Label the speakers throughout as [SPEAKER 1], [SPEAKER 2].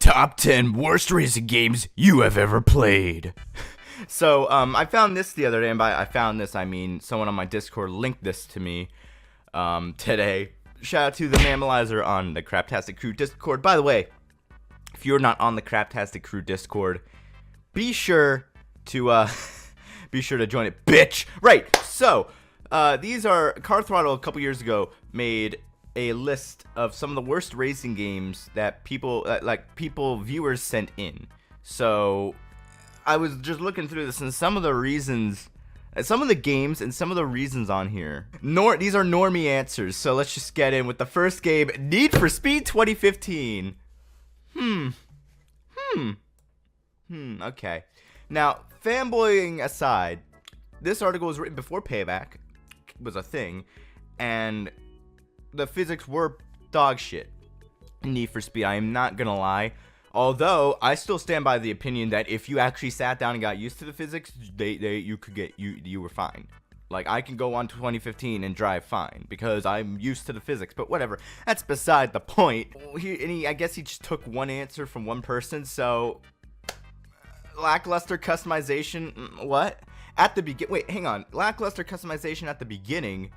[SPEAKER 1] Top 10 worst racing games you have ever played. So, I found this the other day, and by I found this, I mean someone on my Discord linked this to me, today. Shout out to the Mammalizer on the Craptastic Crew Discord. By the way, if you're not on the Craptastic Crew Discord, be sure to join it, bitch! Right, so, these are, Carthrottle a couple years ago made a list of some of the worst racing games that viewers sent in. So I was just looking through this, and some of the games and some of the reasons on here. These are normie answers, so let's just get in with the first game, Need for Speed 2015. Okay. Now, fanboying aside, this article was written before Payback was a thing, and the physics were dog shit. Need for Speed, I am not gonna lie. Although I still stand by the opinion that if you actually sat down and got used to the physics, you were fine. Like, I can go on 2015 and drive fine because I'm used to the physics. But whatever, that's beside the point. I guess he just took one answer from one person. So lackluster customization. What? At the begin? Wait, hang on. Lackluster customization at the beginning.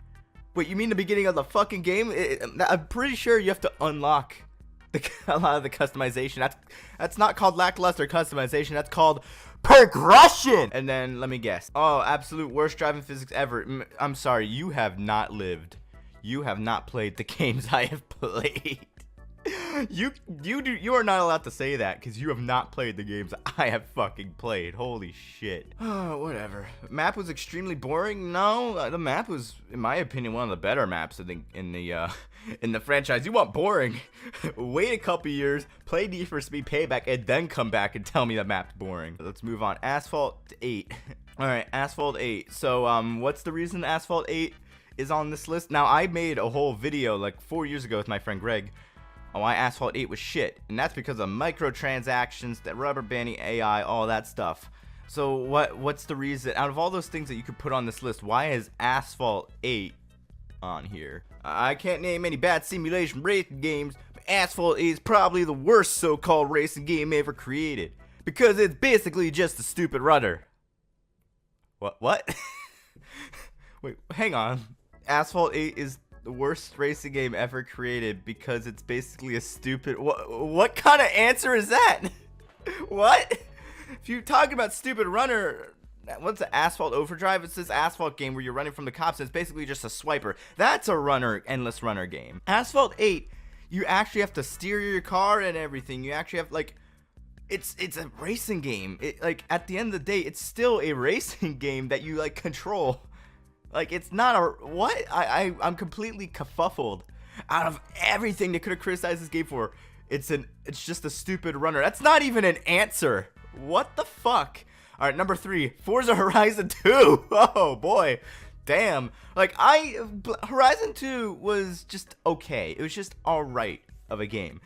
[SPEAKER 1] Wait, you mean the beginning of the fucking game? I'm pretty sure you have to unlock a lot of the customization. That's not called lackluster customization. That's called progression. And then, let me guess. Oh, absolute worst driving physics ever. I'm sorry, you have not lived. You have not played the games I have played. You are not allowed to say that because you have not played the games I have fucking played. Holy shit. Oh, whatever. Map was extremely boring. No, the map was, in my opinion, one of the better maps in the franchise. You want boring? Wait a couple years, play Need for Speed Payback, and then come back and tell me the map's boring. Let's move on. Asphalt 8. All right, Asphalt 8. So, what's the reason Asphalt 8 is on this list? Now, I made a whole video like 4 years ago with my friend Greg on why Asphalt 8 was shit, and that's because of microtransactions, that rubber banding AI, all that stuff. So what's the reason, out of all those things that you could put on this list, why is Asphalt 8 on here? I can't name any bad simulation racing games, but Asphalt 8 is probably the worst so-called racing game ever created, because it's basically just a stupid rudder. What? Wait, hang on. Asphalt 8 is the worst racing game ever created because it's basically a stupid... What kind of answer is that? What? If you're talking about stupid runner, what's the Asphalt Overdrive? It's this Asphalt game where you're running from the cops, and it's basically just a swiper. That's a endless runner game. Asphalt 8, you actually have to steer your car and everything. You actually have, like... It's a racing game. Like, at the end of the day, it's still a racing game that you, like, control. Like, it's not a... What? I'm completely kerfuffled. Out of everything they could have criticized this game for, it's just a stupid runner. That's not even an answer. What the fuck? Alright, number 3. Forza Horizon 2. Oh, boy. Damn. Like, Horizon 2 was just okay. It was just alright of a game.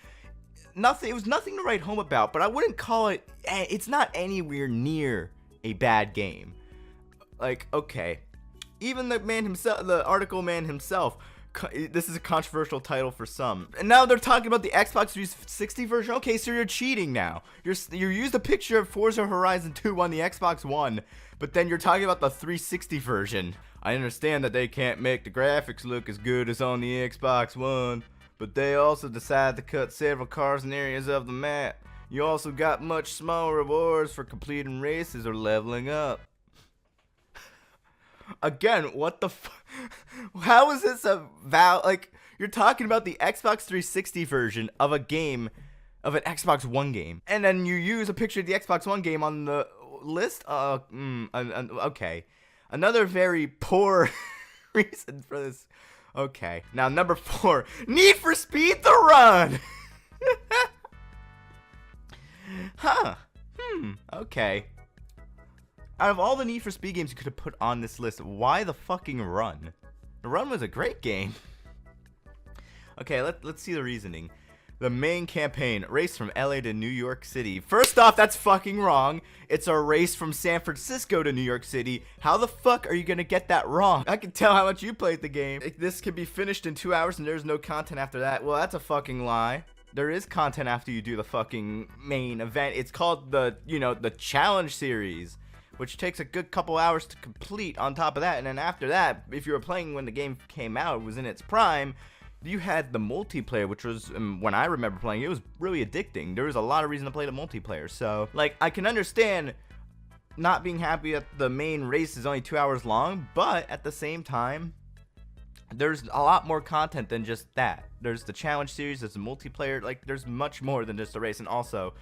[SPEAKER 1] It was nothing to write home about, but I wouldn't call it... It's not anywhere near a bad game. Like, okay. Even the man himself, the article man himself, this is a controversial title for some. And now they're talking about the Xbox 360 version. Okay, so you're cheating now. You used a picture of Forza Horizon 2 on the Xbox One, but then you're talking about the 360 version. I understand that they can't make the graphics look as good as on the Xbox One, but they also decided to cut several cars and areas of the map. You also got much smaller rewards for completing races or leveling up. Again, what the how is this a like, you're talking about the Xbox 360 version of a game, of an Xbox One game, and then you use a picture of the Xbox One game on the list? Okay. Another very poor reason for this. Okay. Now, number 4. Need for Speed The Run! Huh. Okay. Out of all the Need for Speed games you could have put on this list, why the fucking Run? The Run was a great game. Okay, let's see the reasoning. The main campaign, race from LA to New York City. First off, that's fucking wrong. It's a race from San Francisco to New York City. How the fuck are you gonna get that wrong? I can tell how much you played the game. This could be finished in 2 hours and there's no content after that. Well, that's a fucking lie. there is content after you do the fucking main event. It's called the, the challenge series, which takes a good couple hours to complete on top of that. And then after that, if you were playing when the game came out, it was in its prime, you had the multiplayer, which was, when I remember playing, it was really addicting. There was a lot of reason to play the multiplayer. So, like, I can understand not being happy that the main race is only 2 hours long, but at the same time, there's a lot more content than just that. There's the challenge series, there's the multiplayer, like, there's much more than just a race. And also,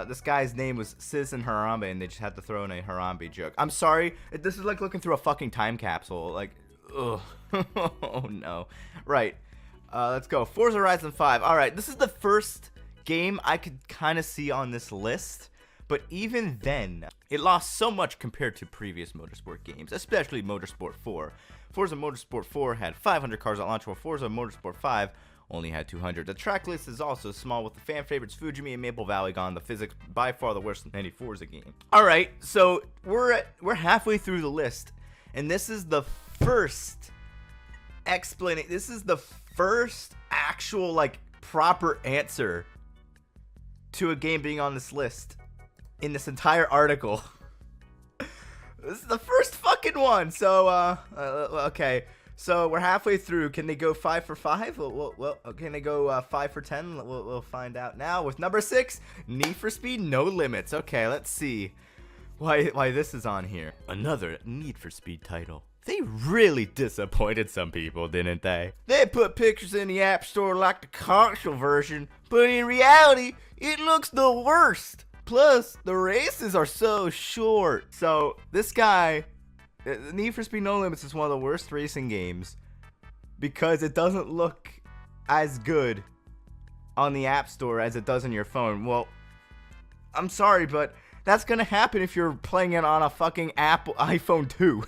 [SPEAKER 1] this guy's name was Citizen Harambe, and they just had to throw in a Harambe joke. I'm sorry, this is like looking through a fucking time capsule. Like, ugh. Oh no. Right. Let's go. Forza Horizon 5. Alright, this is the first game I could kind of see on this list. But even then, it lost so much compared to previous Motorsport games, especially Motorsport 4. Forza Motorsport 4 had 500 cars at launch, while Forza Motorsport 5 only had 200. The track list is also small, with the fan favorites Fujimi and Maple Valley gone. The physics by far the worst in any Forza game. Alright, so we're halfway through the list, and this is the first explanation. This is the first actual, like, proper answer to a game being on this list in this entire article. This is the first fucking one. So, okay. So we're halfway through. Can they go 5 for 5? Well, can they go 5 for 10? We'll find out now with number 6, Need for Speed No Limits. Okay, let's see why this is on here. Another Need for Speed title. They really disappointed some people, didn't they? They put pictures in the App Store like the console version, but in reality, it looks the worst. Plus, the races are so short. So, this guy, Need for Speed No Limits is one of the worst racing games because it doesn't look as good on the App Store as it does on your phone. Well, I'm sorry, but that's gonna happen if you're playing it on a fucking iPhone 2.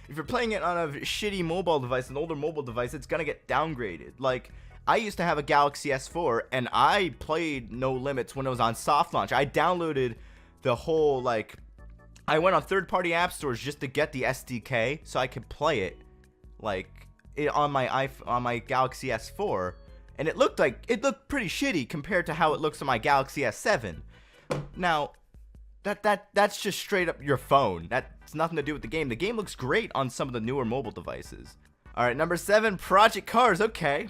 [SPEAKER 1] If you're playing it on a shitty mobile device, an older mobile device, it's gonna get downgraded. Like, I used to have a Galaxy S4, and I played No Limits when it was on soft launch. I downloaded the whole, like, I went on third-party app stores just to get the SDK so I could play it, like, on my Galaxy S4, and it looked pretty shitty compared to how it looks on my Galaxy S7. Now, that's just straight up your phone. That's nothing to do with the game. The game looks great on some of the newer mobile devices. All right, number 7, Project Cars. Okay,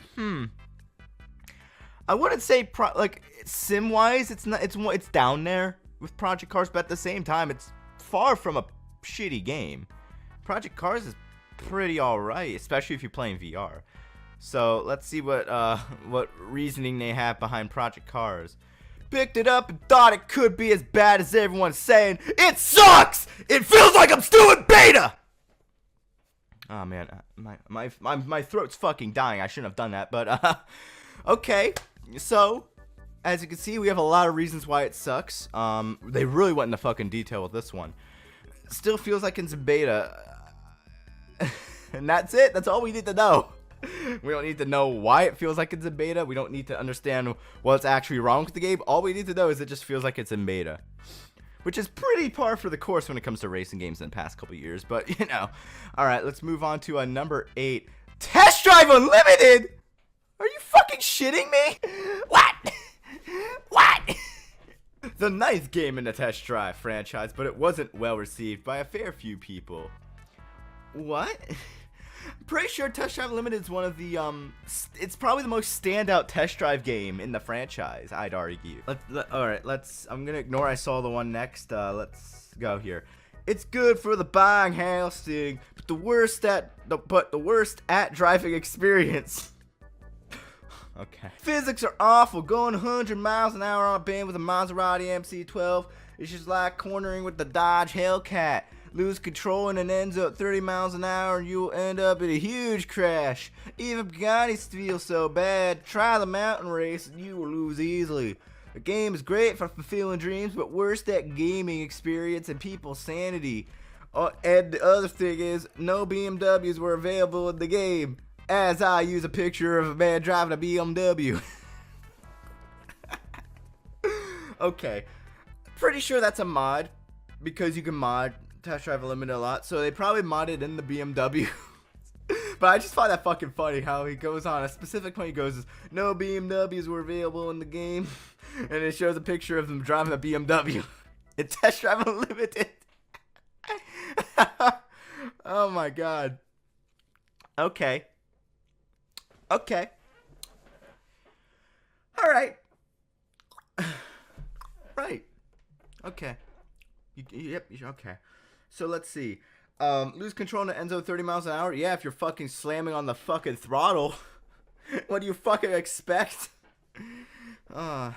[SPEAKER 1] I wouldn't say sim-wise, it's down there with Project Cars, but at the same time, it's far from a shitty game. Project Cars is pretty alright, especially if you're playing VR. So let's see what reasoning they have behind Project Cars. Picked it up and thought it could be as bad as everyone's saying. It sucks! It feels like I'm still in beta! Oh man, my throat's fucking dying. I shouldn't have done that, but okay. So, as you can see, we have a lot of reasons why it sucks. They really went into fucking detail with this one. Still feels like it's in beta. And that's it. That's all we need to know. We don't need to know why it feels like it's in beta. We don't need to understand what's actually wrong with the game. All we need to know is it just feels like it's in beta. Which is pretty par for the course when it comes to racing games in the past couple years. But, you know. Alright, let's move on to number 8. Test Drive Unlimited! Are you fucking shitting me? What? What? The 9th game in the Test Drive franchise, but it wasn't well received by a fair few people. What? I'm pretty sure Test Drive Unlimited is one of the, it's probably the most standout Test Drive game in the franchise, I'd argue. Alright, I'm gonna ignore I saw the one next, let's go here. It's good for the buying housing, but the worst at driving experience. Okay. Physics are awful. Going 100 miles an hour on a bend with a Maserati MC12 is just like cornering with the Dodge Hellcat. Lose control and it ends up 30 miles an hour and you'll end up in a huge crash. Even Bugattis feel so bad. Try the mountain race and you will lose easily. The game is great for fulfilling dreams, but worst at gaming experience and people's sanity. And the other thing is, no BMWs were available in the game. As I use a picture of a man driving a BMW. Okay. Pretty sure that's a mod. Because you can mod Test Drive Unlimited a lot. So they probably modded in the BMW. But I just find that fucking funny how he goes on a specific point. He goes, no BMWs were available in the game. And it shows a picture of them driving a BMW. It's Test Drive Unlimited. Oh my god. Okay. Okay. Alright. Right. Okay. Yep. Okay. So let's see. Lose control in the end zone 30 miles an hour. Yeah, if you're fucking slamming on the fucking throttle. What do you fucking expect? The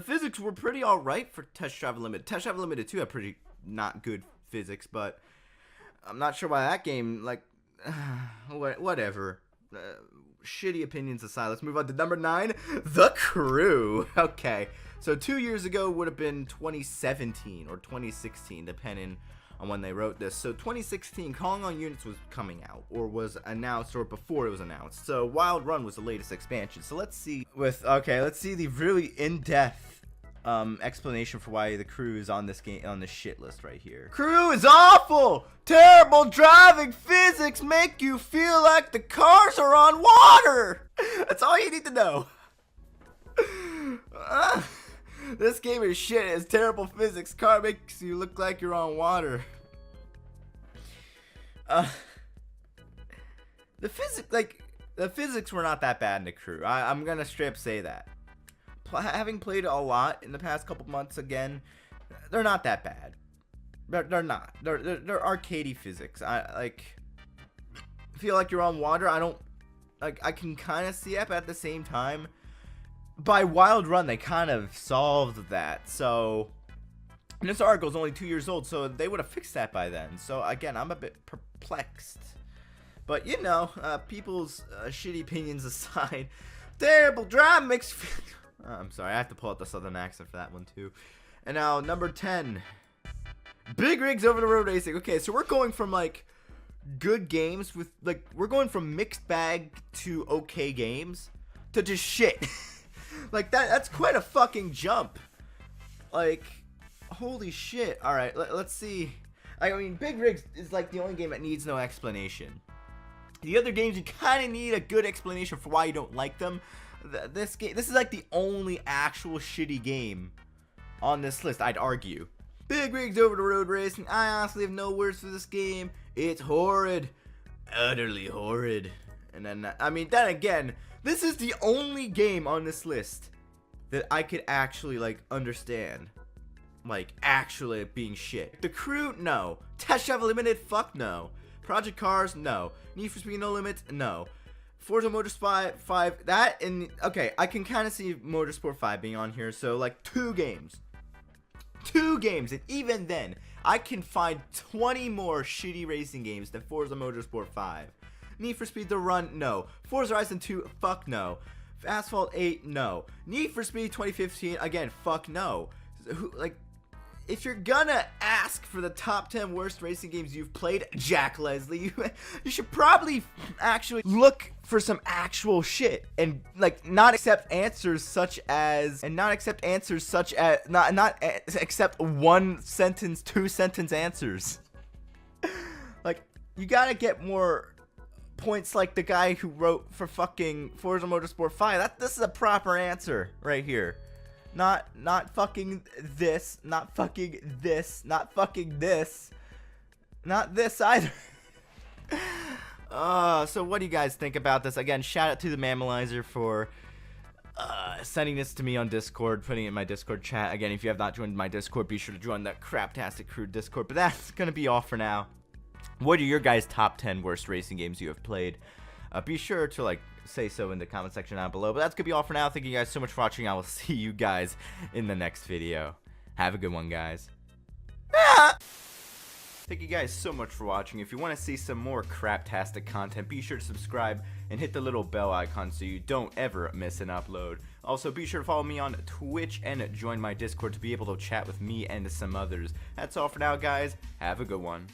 [SPEAKER 1] physics were pretty alright for Test Drive Unlimited. Test Drive Unlimited 2 had pretty not good physics, but I'm not sure why that game, like, whatever. Shitty opinions aside, let's move on to number 9, The Crew. Okay, so 2 years ago would have been 2017 or 2016, depending on when they wrote this. So 2016, Calling All Units was coming out, or was announced, or before it was announced. So Wild Run was the latest expansion. So let's see let's see the really in-depth explanation for why The Crew is on this game, on this shit list right here. Crew is awful! Terrible driving physics make you feel like the cars are on water! That's all you need to know. This game is shit. It's terrible physics. Car makes you look like you're on water. The physics were not that bad in The Crew. I'm gonna straight up say that. Having played a lot in the past couple months again, they're not that bad. They're not. They're arcadey physics. I feel like you're on water. I can kind of see it, but at the same time, by Wild Run, they kind of solved that. So, and this article is only 2 years old, so they would have fixed that by then. So, again, I'm a bit perplexed. But, you know, people's shitty opinions aside, terrible drive makes... I'm sorry, I have to pull out the southern accent for that one, too. And now, number 10. Big rigs over the road racing. Okay, so we're going from, like, good games with, like, we're going from mixed bag to okay games to just shit. Like, that's quite a fucking jump. Like, holy shit. Alright, let's see. I mean, Big Rigs is like the only game that needs no explanation. The other games, you kind of need a good explanation for why you don't like them. This is like the only actual shitty game on this list, I'd argue. Big Rigs over the road racing. I honestly have no words for this game. It's horrid. Utterly horrid. And then, I mean, then again, this is the only game on this list that I could actually, like, understand. Like, actually being shit. The Crew, no. Test Drive Unlimited, fuck no. Project Cars, no. Need for Speed No Limits, no. Forza Motorsport 5, that, and, okay, I can kind of see Motorsport 5 being on here, so, like, 2 games. 2 games, and even then, I can find 20 more shitty racing games than Forza Motorsport 5. Need for Speed The Run, no. Forza Horizon 2, fuck no. Asphalt 8, no. Need for Speed 2015, again, fuck no. Like, if you're gonna ask for the top 10 worst racing games you've played, Jack Leslie, you should probably actually look for some actual shit and, like, not accept answers such as, not accept 1 sentence, 2 sentence answers. Like, you gotta get more points like the guy who wrote for fucking Forza Motorsport 5. This is a proper answer right here. Not fucking this, not fucking this, not fucking this, not this either. So what do you guys think about this? Again, shout out to the Mammalizer for sending this to me on Discord, putting it in my Discord chat. Again, if you have not joined my Discord, be sure to join that Craptastic Crew Discord. But that's gonna be all for now. What are your guys' top 10 worst racing games you have played? Be sure to, like, say so in the comment section down below. But that's gonna be all for now. Thank you guys so much for watching. I will see you guys in the next video. Have a good one, guys. Thank you guys so much for watching. If you want to see some more craptastic content, be sure to subscribe and hit the little bell icon so you don't ever miss an upload. Also, be sure to follow me on Twitch and join my Discord to be able to chat with me and some others. That's all for now, guys. Have a good one.